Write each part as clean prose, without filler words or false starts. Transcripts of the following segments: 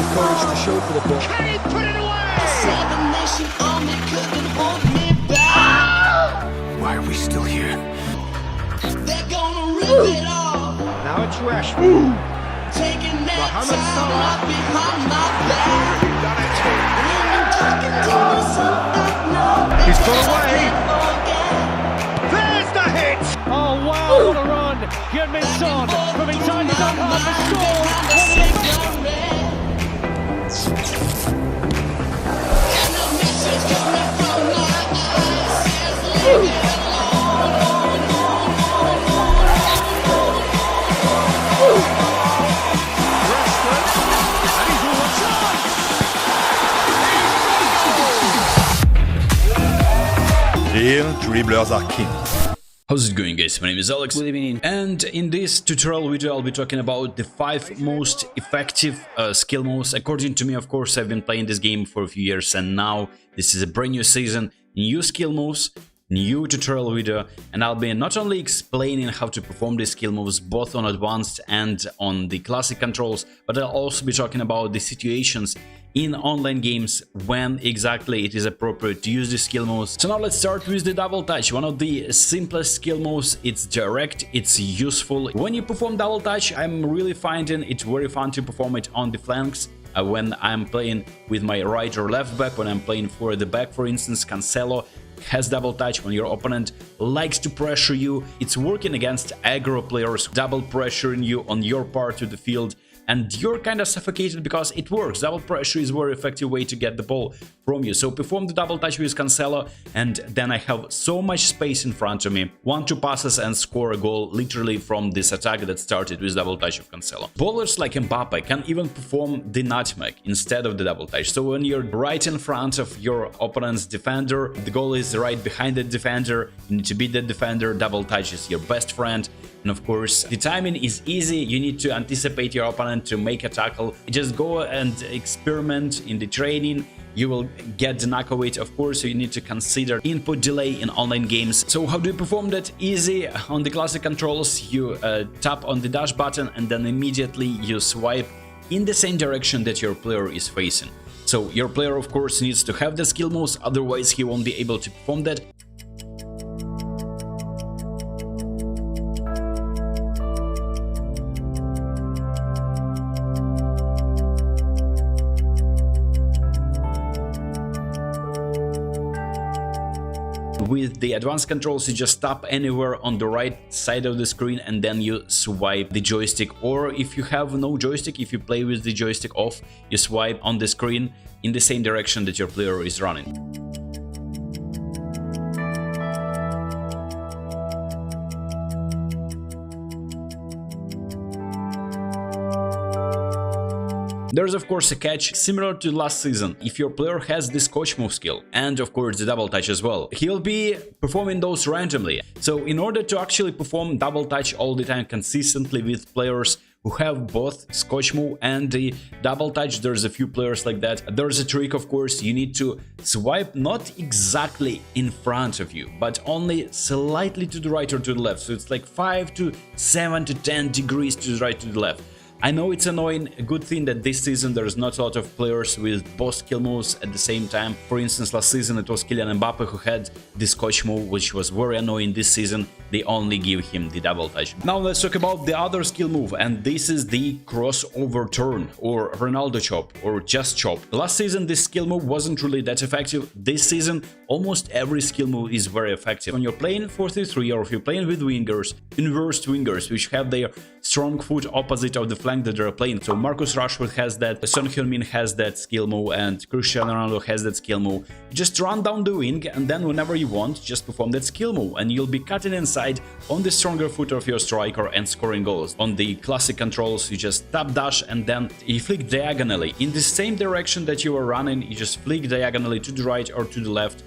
the courage to show for the ball. Can he put it away? Seven Nation Army couldn't hold me back. Why are we still here? They're gonna rip it off. Now it's Rashford. Taking that Mohamed time Salah. right behind my back. Done it. Women talking to myself at night. He's got away. There's the hit! Oh wow, what a run! Heung-min Son from inside his own half has scored. Real dribblers are king. How's it going, guys? My name is Alex. Good evening. And in this tutorial video I'll be talking about the 5 most effective skill moves. According to me, of course, I've been playing this game for a few years, and now this is a brand new season, new skill moves, new tutorial video, and I'll be not only explaining how to perform these skill moves both on advanced and on the classic controls, but I'll also be talking about the situations in online games when exactly it is appropriate to use the skill moves. So now let's start with the double touch, one of the simplest skill moves. It's direct, it's useful. When you perform double touch, I'm really finding it very fun to perform it on the flanks. When I'm playing with my right or left back, when I'm playing for the back, for instance, Cancelo has double touch when your opponent likes to pressure you. It's working against aggro players, double pressuring you on your part of the field, and you're kind of suffocated because it works. Double pressure is a very effective way to get the ball from you. So perform the double touch with Cancelo, and then I have so much space in front of me. 1-2 passes and score a goal literally from this attack that started with double touch of Cancelo. Bowlers like Mbappe can even perform the nutmeg instead of the double touch. So when you're right in front of your opponent's defender, the goal is right behind the defender, you need to beat the defender, double touch is your best friend. And of course, the timing is easy. You need to anticipate your opponent to make a tackle. Just go and experiment in the training. You will get the knock of it. Of course, you need to consider input delay in online games. So how do you perform that? Easy. On the classic controls, you tap on the dash button and then immediately you swipe in the same direction that your player is facing. So your player, of course, needs to have the skill moves, otherwise he won't be able to perform that. With the advanced controls, you just tap anywhere on the right side of the screen and then you swipe the joystick. Or if you have no joystick, if you play with the joystick off, you swipe on the screen in the same direction that your player is running. There's of course a catch, similar to last season. If your player has this coach move skill and of course the double touch as well, he'll be performing those randomly. So in order to actually perform double touch all the time consistently with players who have both scotch move and the double touch, there's a few players like that. There's a trick, of course. You need to swipe not exactly in front of you, but only slightly to the right or to the left. So it's like 5 to 7 to 10 degrees to the right, to the left. I know it's annoying. A good thing that this season there's not a lot of players with both skill moves at the same time. For instance, last season it was Kylian Mbappe who had the scotch move, which was very annoying. This season they only give him the double touch. Now let's talk about the other skill move, and this is the crossover turn or Ronaldo chop or just chop. Last season this skill move wasn't really that effective. This season almost every skill move is very effective. When you're playing 4-3-3 or if you're playing with wingers, inverted wingers, which have their strong foot opposite of the flank that they're playing. So Marcus Rashford has that, Son Heung-min has that skill move, and Cristiano Ronaldo has that skill move. You just run down the wing and then whenever you want, just perform that skill move and you'll be cutting inside on the stronger foot of your striker and scoring goals. On the classic controls, you just tap dash and then you flick diagonally. In the same direction that you are running, you just flick diagonally to the right or to the left.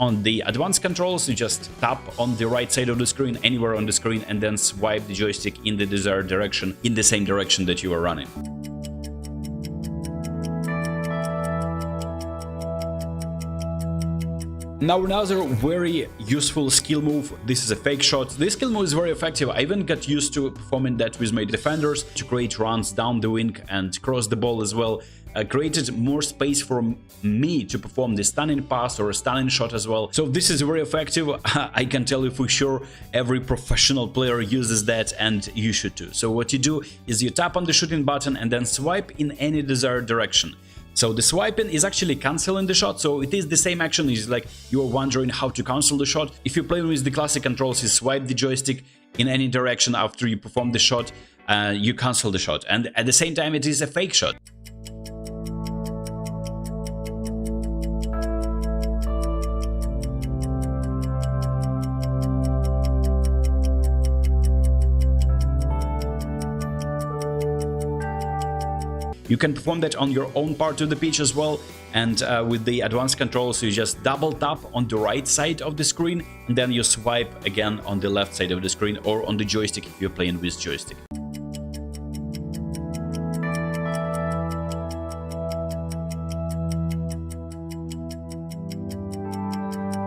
On the advanced controls, you just tap on the right side of the screen, anywhere on the screen, and then swipe the joystick in the desired direction, in the same direction that you are running. Now another very useful skill move, this is a fake shot. This skill move is very effective. I even got used to performing that with my defenders to create runs down the wing and cross the ball as well. Created more space for me to perform the stunning pass or a stunning shot as well. So this is very effective. I can tell you for sure every professional player uses that, and you should too. So what you do is you tap on the shooting button and then swipe in any desired direction. So the swiping is actually canceling the shot, so it is the same action. It's like you are wondering how to cancel the shot. If you play with the classic controls, you swipe the joystick in any direction after you perform the shot, you cancel the shot. And at the same time, it is a fake shot. You can perform that on your own part of the pitch as well, and with the advanced controls you just double tap on the right side of the screen and then you swipe again on the left side of the screen or on the joystick if you're playing with joystick.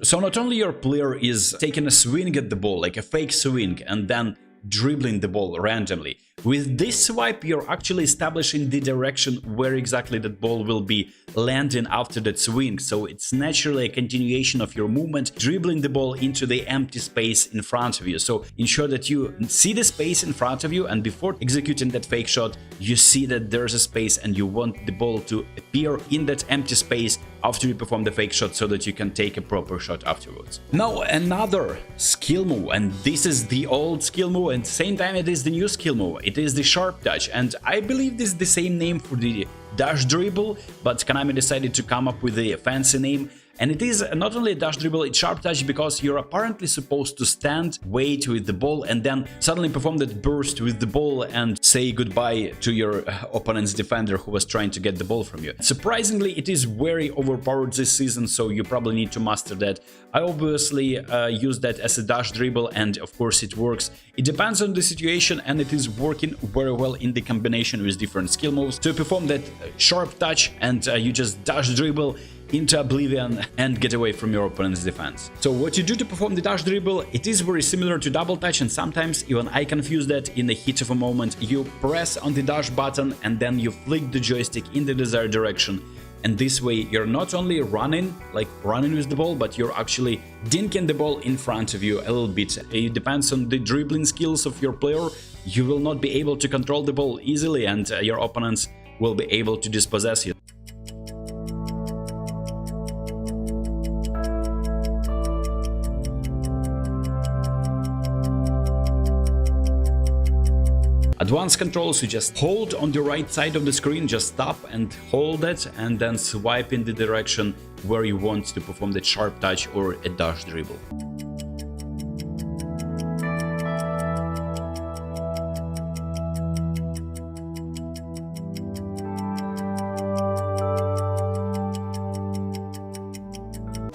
So not only your player is taking a swing at the ball, like a fake swing, and then dribbling the ball randomly. With this swipe, you're actually establishing the direction where exactly that ball will be landing after that swing. So it's naturally a continuation of your movement, dribbling the ball into the empty space in front of you. So ensure that you see the space in front of you, and before executing that fake shot, you see that there's a space and you want the ball to appear in that empty space after you perform the fake shot so that you can take a proper shot afterwards. Now another skill move, and this is the old skill move, and at the same time it is the new skill move. It is the sharp touch, and I believe this is the same name for the dash dribble, but Konami decided to come up with a fancy name. And it is not only a dash dribble, it's sharp touch because you're apparently supposed to stand, wait with the ball, and then suddenly perform that burst with the ball and say goodbye to your opponent's defender who was trying to get the ball from you. Surprisingly, it is very overpowered this season, so you probably need to master that. I obviously use that as a dash dribble, and of course it works. It depends on the situation, and it is working very well in the combination with different skill moves. To perform that sharp touch and you just dash dribble into oblivion and get away from your opponent's defense. So what you do to perform the dash dribble, it is very similar to double touch, and sometimes even I confuse that in the heat of a moment. You press on the dash button and then you flick the joystick in the desired direction. And this way you're not only running with the ball, but you're actually dinking the ball in front of you a little bit. It depends on the dribbling skills of your player. You will not be able to control the ball easily, and your opponents will be able to dispossess you. Advanced controls, you just hold on the right side of the screen, just stop and hold it, and then swipe in the direction where you want to perform the sharp touch or a dash dribble.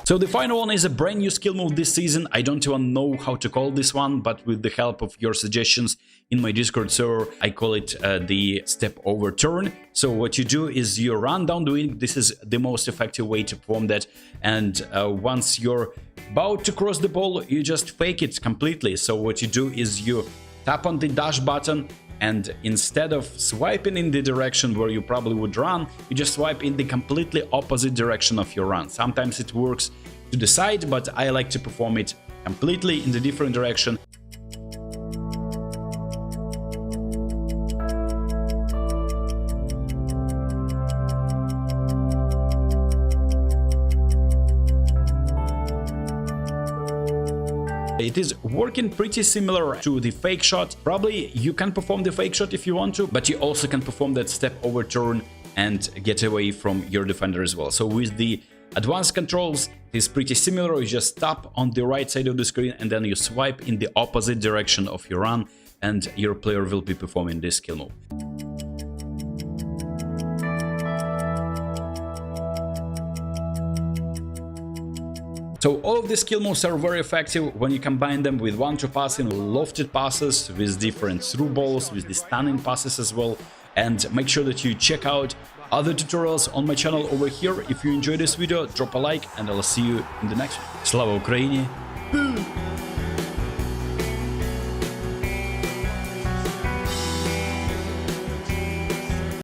So the final one is a brand new skill move this season. I don't even know how to call this one, but with the help of your suggestions in my Discord server, I call it the step over turn. So what you do is you run down the wing. This is the most effective way to perform that. And once you're about to cross the ball, you just fake it completely. So what you do is you tap on the dash button, and instead of swiping in the direction where you probably would run, you just swipe in the completely opposite direction of your run. Sometimes it works to the side, but I like to perform it completely in the different direction. It is working pretty similar to the fake shot. Probably you can perform the fake shot if you want to, but you also can perform that step over turn and get away from your defender as well. So with the advanced controls, it is pretty similar. You just tap on the right side of the screen and then you swipe in the opposite direction of your run, and your player will be performing this skill move. So all of these skill moves are very effective when you combine them with one-two passing, lofted passes, with different through balls, with the stunning passes as well. And make sure that you check out other tutorials on my channel over here. If you enjoyed this video, drop a like and I'll see you in the next one. Slava Ukraini!